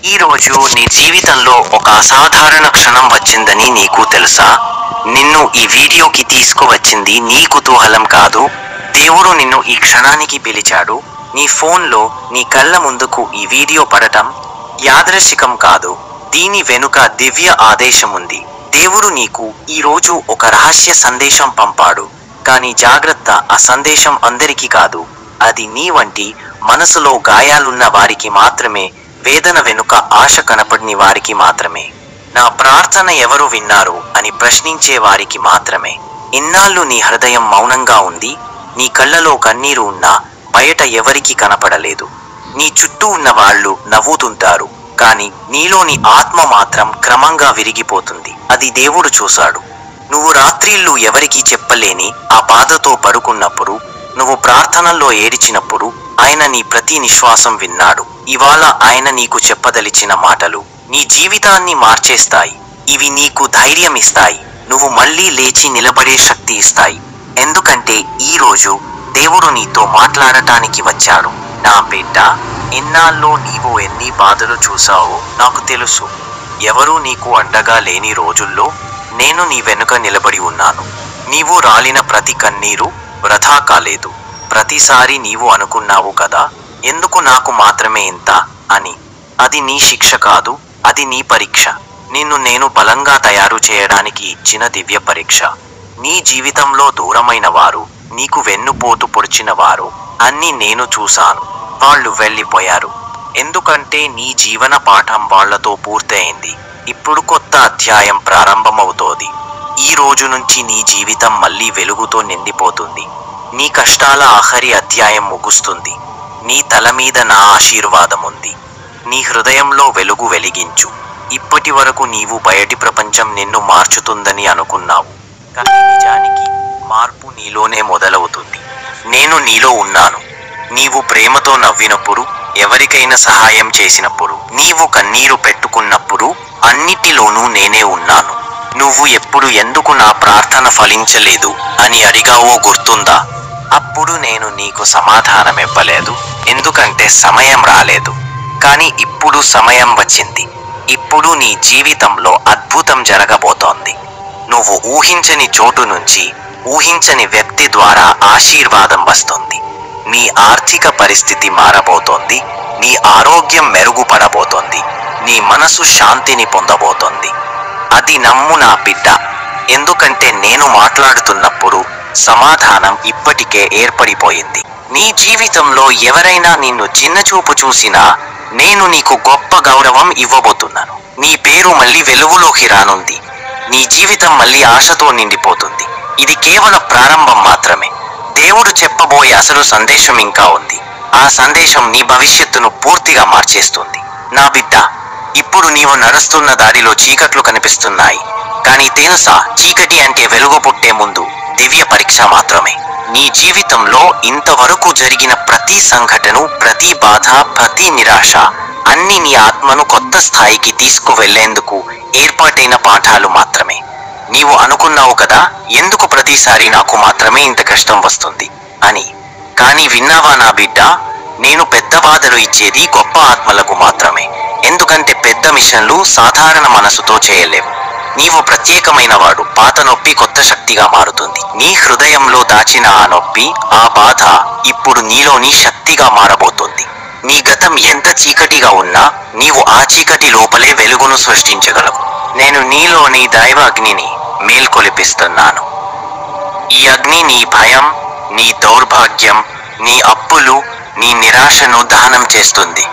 ఈరోజు నీ జీవితంలో ఒక అసాధారణ క్షణం వచ్చిందని నీకు తెలుసా? నిన్ను ఈ వీడియోకి తీసుకువచ్చింది నీ కుతూహలం కాదు. దేవుడు నిన్ను ఈ క్షణానికి పిలిచాడు. నీ ఫోన్లో నీ కళ్ళ ముందుకు ఈ వీడియో పడటం యాదృచ్ఛికం కాదు. దీని వెనుక దివ్య ఆదేశం ఉంది. దేవుడు నీకు ఈరోజు ఒక రహస్య సందేశం పంపాడు. కానీ జాగ్రత్త, ఆ సందేశం అందరికీ కాదు. అది నీ వంటి మనసులో గాయాలున్న వారికి మాత్రమే, వేదన వెనుక ఆశ కనపడిని వారికి మాత్రమే, నా ప్రార్థన ఎవరు విన్నారు అని ప్రశ్నించే వారికి మాత్రమే. ఇన్నాళ్ళు నీ హృదయం మౌనంగా ఉంది. నీ కళ్ళలో కన్నీరు ఉన్నా బయట ఎవరికి కనపడలేదు. నీ చుట్టూ ఉన్న వాళ్ళు నవ్వుతుంటారు, కానీ నీలోని ఆత్మ మాత్రం క్రమంగా విరిగిపోతుంది. అది దేవుడు చూశాడు. నువ్వు రాత్రిళ్ళు ఎవరికీ చెప్పలేని ఆ బాధతో పడుకున్నప్పుడు, నువ్వు ప్రార్థనల్లో ఏడిచినప్పుడు ఆయన నీ ప్రతి నిశ్వాసం విన్నాడు. ఇవాళ ఆయన నీకు చెప్పదలిచిన మాటలు నీ జీవితాన్ని మార్చేస్తాయి. ఇవి నీకు ధైర్యం ఇస్తాయి. నువ్వు మళ్ళీ లేచి నిలబడే శక్తి ఇస్తాయి. ఎందుకంటే ఈరోజు దేవుడు నీతో మాట్లాడటానికి వచ్చాడు. నా బిడ్డ, ఇన్నాళ్ళు నీవు ఎన్ని బాధలు చూసావో నాకు తెలుసు. ఎవరూ నీకు అండగా లేని రోజుల్లో నేను నీ వెనుక నిలబడి ఉన్నాను. నీవు రాలిన ప్రతి కన్నీరు వృథా కాలేదు. ప్రతిసారి నీవు అనుకున్నావు కదా, ఎందుకు నాకు మాత్రమే ఇంత అని. అది నీ శిక్ష కాదు, అది నీ పరీక్ష. నిన్ను నేను బలంగా తయారు చేయడానికి ఇచ్చిన దివ్య పరీక్ష. నీ జీవితంలో దూరమైన వారు, నీకు వెన్నుపోటు పొడిచిన వారు అన్నీ నేను చూశాను. వాళ్ళు వెళ్ళిపోయారు. ఎందుకంటే నీ జీవన పాఠం వాళ్లతో పూర్తయింది. ఇప్పుడు కొత్త అధ్యాయం ప్రారంభమవుతోంది. ఈ రోజు నుంచి నీ జీవితం మళ్ళీ వెలుగుతో నిండిపోతుంది. నీ కష్టాల ఆఖరి అధ్యాయం ముగుస్తుంది. నీ తల మీద నా ఆశీర్వాదం ఉంది. నీ హృదయంలో వెలుగు వెలిగించు. ఇప్పటి వరకు నీవు బయటి ప్రపంచం నిన్ను మార్చుతుందని అనుకున్నావు, కానీ నిజానికి మార్పు నీలోనే మొదలవుతుంది. నేను నీలో ఉన్నాను. నీవు ప్రేమతో నవ్వినప్పుడు, ఎవరికైనా సహాయం చేసినప్పుడు, నీవు కన్నీరు పెట్టుకున్నప్పుడు అన్నిటిలోనూ నేనే ఉన్నాను. నువ్వు ఎప్పుడు ఎందుకు నా ప్రార్థన ఫలించలేదు అని అడిగావో గుర్తుందా? అప్పుడు నేను నీకు సమాధానం ఇవ్వలేదు, ఎందుకంటే సమయం రాలేదు. కానీ ఇప్పుడు సమయం వచ్చింది. ఇప్పుడు నీ జీవితంలో అద్భుతం జరగబోతోంది. నువ్వు ఊహించని చోటు నుంచి, ఊహించని వ్యక్తి ద్వారా ఆశీర్వాదం వస్తుంది. నీ ఆర్థిక పరిస్థితి మారబోతోంది. నీ ఆరోగ్యం మెరుగుపడబోతోంది. నీ మనసు శాంతిని పొందబోతోంది. అది నమ్ము నా బిడ్డ. ఎందుకంటే నేను మాట్లాడుతున్నప్పుడు సమాధానం ఇప్పటికే ఏర్పడిపోయింది. నీ జీవితంలో ఎవరైనా నిన్ను చిన్నచూపు చూసినా నేను నీకు గొప్ప గౌరవం ఇవ్వబోతున్నాను. నీ పేరు మళ్ళీ వెలుగులోకి రానుంది. నీ జీవితం మళ్ళీ ఆశతో నిండిపోతుంది. ఇది కేవలం ప్రారంభం మాత్రమే. దేవుడు చెప్పబోయే అసలు సందేశం ఇంకా ఉంది. ఆ సందేశం నీ భవిష్యత్తును పూర్తిగా మార్చేస్తుంది. నా బిడ్డ, ఇప్పుడు నీవు నడుస్తున్న దారిలో చీకట్లు కనిపిస్తున్నాయి. కానీ తెలుసా, చీకటి అంటే వెలుగు పుట్టే ముందు దివ్య పరీక్ష మాత్రమే. నీ జీవితంలో ఇంతవరకు జరిగిన ప్రతి సంఘటన, ప్రతి బాధ, ప్రతి నిరాశ అన్ని నీ ఆత్మను కొత్త స్థాయికి తీసుకువెళ్లేందుకు ఏర్పాటైన పాఠాలు మాత్రమే. నీవు అనుకున్నావు కదా, ఎందుకు ప్రతిసారి నాకు మాత్రమే ఇంత కష్టం వస్తుంది అని. కానీ విన్నావా నా బిడ్డ, నేను పెద్ద బాధలు ఇచ్చేది గొప్ప ఆత్మలకు మాత్రమే. ఎందుకంటే పెద్ద మిషన్లు సాధారణ మనసుతో చేయలేవు. నీవు ప్రత్యేకమైన వాడు. పాత నొప్పి కొత్త శక్తిగా మారుతుంది. నీ హృదయంలో దాచిన ఆ నొప్పి, ఆ బాధ ఇప్పుడు నీలోని శక్తిగా మారబోతుంది. నీ గతం ఎంత చీకటిగా ఉన్నా నీవు ఆ చీకటి లోపలే వెలుగును సృష్టించగలవు. నేను నీలోని దైవ అగ్నిని మేల్కొలిపిస్తున్నాను. ఈ అగ్ని నీ భయం, నీ దౌర్భాగ్యం, నీ అప్పులు, నీ నిరాశను దహనం చేస్తుంది.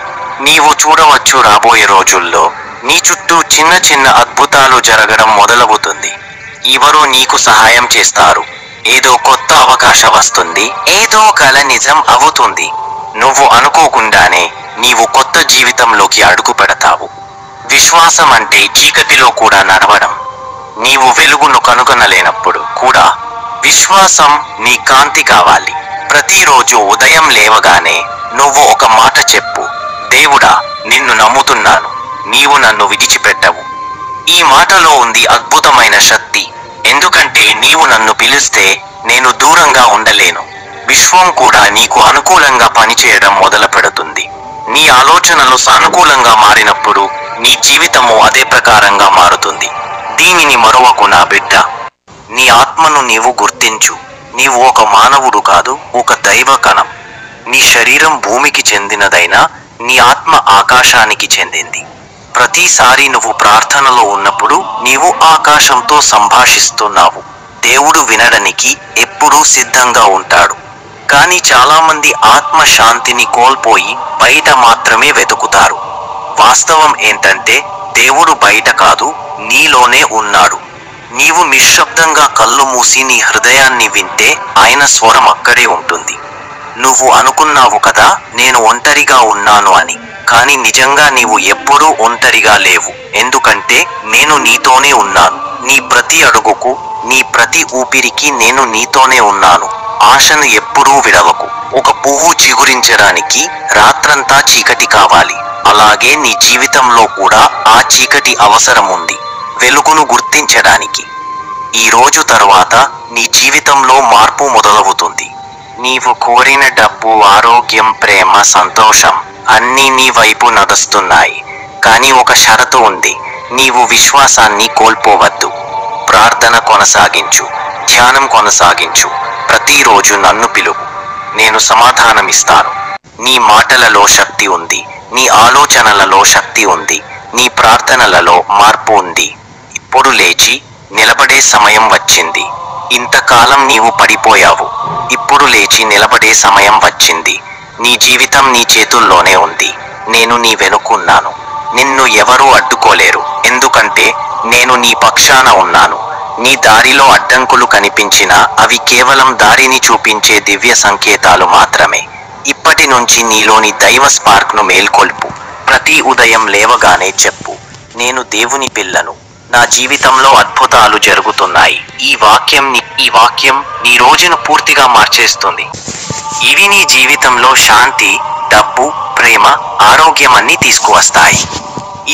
నీవు చూడవచ్చు, రాబోయే రోజుల్లో నీ చుట్టూ చిన్న చిన్న అద్భుతాలు జరగడం మొదలవుతుంది. ఎవరో నీకు సహాయం చేస్తారు. ఏదో కొత్త అవకాశం వస్తుంది. ఏదో కల నిజం అవుతుంది. నువ్వు అనుకోకుండానే నీవు కొత్త జీవితంలోకి అడుగు పెడతావు. విశ్వాసం అంటే చీకటిలో కూడా నడవడం. నీవు వెలుగును కనుగొనలేనప్పుడు కూడా విశ్వాసం నీ కాంతి కావాలి. ప్రతిరోజు ఉదయం లేవగానే నువ్వు ఒక మాట చెప్పు, దేవుడా, నిన్ను నమ్ముతున్నాను, నీవు నన్ను విడిచిపెట్టవు. ఈ మాటలో ఉంది అద్భుతమైన శక్తి. ఎందుకంటే నీవు నన్ను పిలిస్తే నేను దూరంగా ఉండలేను. విశ్వం కూడా నీకు అనుకూలంగా పనిచేయడం మొదలు పెడుతుంది. నీ ఆలోచనలు సానుకూలంగా మారినప్పుడు నీ జీవితము అదే ప్రకారంగా మారుతుంది. దీనిని మరొకకు నా బిడ్డ. నీ ఆత్మను నీవు గుర్తించు. నీవు ఒక మానవుడు కాదు, ఒక దైవ కణం. నీ శరీరం భూమికి చెందినదైనా నీ ఆత్మ ఆకాశానికి చెందింది. ప్రతిసారి నువ్వు ప్రార్థనలో ఉన్నప్పుడు నీవు ఆకాశంతో సంభాషిస్తున్నావు. దేవుడు వినడానికి ఎప్పుడూ సిద్ధంగా ఉంటాడు. కానీ చాలామంది ఆత్మ శాంతిని కోల్పోయి బయట మాత్రమే వెతుకుతారు. వాస్తవం ఏంటంటే దేవుడు బయట కాదు, నీలోనే ఉన్నాడు. నీవు నిశ్శబ్దంగా కళ్ళు మూసి నీ హృదయాన్ని వింటే ఆయన స్వరం అక్కడే ఉంటుంది. నువ్వు అనుకున్నావు కదా నేను ఒంటరిగా ఉన్నాను అని, కానీ నిజంగా నీవు ఎప్పుడూ ఒంటరిగా లేవు. ఎందుకంటే నేను నీతోనే ఉన్నాను. నీ ప్రతి అడుగుకు, నీ ప్రతి ఊపిరికి నేను నీతోనే ఉన్నాను. ఆశను ఎప్పుడూ విడవకు. ఒక పువ్వు చిగురించడానికి రాత్రంతా చీకటి కావాలి. అలాగే నీ జీవితంలో కూడా ఆ చీకటి అవసరం ఉంది, వెలుగును గుర్తించడానికి. ఈ రోజు తర్వాత నీ జీవితంలో మార్పు మొదలవుతుంది. నీవు కోరిన డబ్బు, ఆరోగ్యం, ప్రేమ, సంతోషం అన్నీ నీ వైపు నడుస్తున్నాయి. కానీ ఒక షరతు ఉంది. నీవు విశ్వాసాన్ని కోల్పోవద్దు. ప్రార్థన కొనసాగించు, ధ్యానం కొనసాగించు. ప్రతిరోజు నన్ను పిలువు, నేను సమాధానమిస్తాను. నీ మాటలలో శక్తి ఉంది, నీ ఆలోచనలలో శక్తి ఉంది, నీ ప్రార్థనలలో మార్పు ఉంది. ఇప్పుడు లేచి నిలబడే సమయం వచ్చింది. ఇంతకాలం నీవు పడిపోయావు, ఇప్పుడు లేచి నిలబడే సమయం వచ్చింది. నీ జీవితం నీ చేతుల్లోనే ఉంది. నేను నీ వెనుకున్నాను. నిన్ను ఎవరూ అడ్డుకోలేరు, ఎందుకంటే నేను నీ పక్షాన ఉన్నాను. నీ దారిలో అడ్డంకులు కనిపించినా అవి కేవలం దారిని చూపించే దివ్య సంకేతాలు మాత్రమే. ఇప్పటి నుంచి నీలోని దైవ స్పార్క్ను మేల్కొల్పు. ప్రతి ఉదయం లేవగానే చెప్పు, నేను దేవుని పిల్లను, నా జీవితంలో అద్భుతాలు జరుగుతున్నాయి. ఈ వాక్యం నీ రోజును పూర్తిగా మార్చేస్తుంది. ఇవి నీ జీవితంలో శాంతి, డబ్బు, ప్రేమ, ఆరోగ్యం అన్నీ తీసుకువస్తాయి.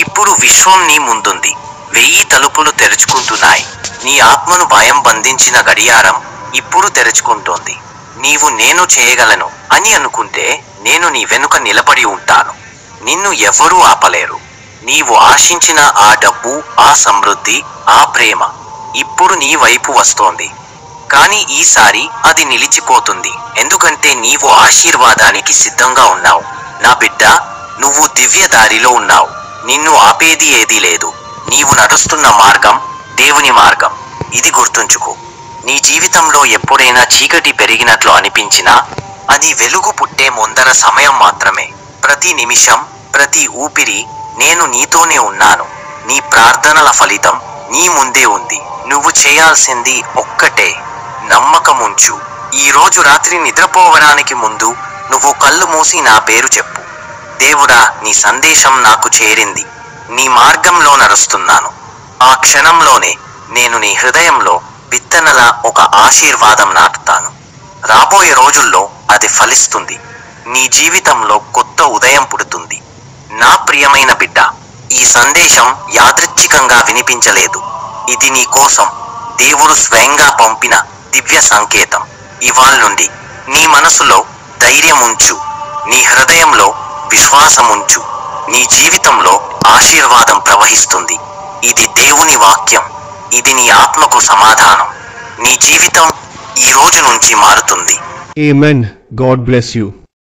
ఇప్పుడు విశ్వం నీ ముందుంది. 1000 తలుపులు తెరుచుకుంటున్నాయి. నీ ఆత్మను భయం బంధించిన గడియారం ఇప్పుడు తెరుచుకుంటోంది. నీవు నేను చేయగలను అని అనుకుంటే నేను నీ వెనుక నిలబడి ఉంటాను. నిన్ను ఎవరూ ఆపలేరు. నీవు ఆశించిన ఆ డబ్బు, ఆ సమృద్ధి, ఆ ప్రేమ ఇప్పుడు నీ వైపు వస్తోంది. కానీ ఈసారి అది నిలిచిపోతుంది, ఎందుకంటే నీవు ఆశీర్వాదానికి సిద్ధంగా ఉన్నావు. నా బిడ్డ, నువ్వు దివ్య దారిలో ఉన్నావు. నిన్ను ఆపేది ఏదీ లేదు. నీవు నడుస్తున్న మార్గం దేవుని మార్గం. ఇది గుర్తుంచుకో. నీ జీవితంలో ఎప్పుడైనా చీకటి పెరిగినట్లు అనిపించినా అది వెలుగు పుట్టే ముందర సమయం మాత్రమే. ప్రతి నిమిషం, ప్రతి ఊపిరి నేను నీతోనే ఉన్నాను. నీ ప్రార్థనల ఫలితం నీ ముందే ఉంది. నువ్వు చేయాల్సింది ఒక్కటే, నమ్మకముంచు. ఈ రోజు రాత్రి నిద్రపోవడానికి ముందు నువ్వు కళ్ళు మూసి నా పేరు చెప్పు. దేవుడా, నీ సందేశం నాకు చేరింది. నీ మార్గంలో నడుస్తున్నాను. ఆ క్షణంలోనే నేను నీ హృదయంలో విత్తనలా ఒక ఆశీర్వాదం నాటుతాను. రాబోయే రోజుల్లో అది ఫలిస్తుంది. నీ జీవితంలో కొత్త ఉదయం పుడుతుంది. నా ప్రియమైన బిడ్డ, ఈ సందేశం యాదృచ్ఛికంగా వినిపించలేదు. ఇది నీ కోసం దేవుడు స్వయంగా పంపిన దివ్య సంకేతం. ఇవాళ నీ మనసులో ధైర్యం ఉంచు, నీ హృదయంలో విశ్వాసం ఉంచు. నీ జీవితంలో ఆశీర్వాదం ప్రవహిస్తుంది. ఇది దేవుని వాక్యం. ఇది నీ ఆత్మకు సమాధానం. నీ జీవితం ఈ రోజు నుంచి మారుతుంది. Amen. God bless you.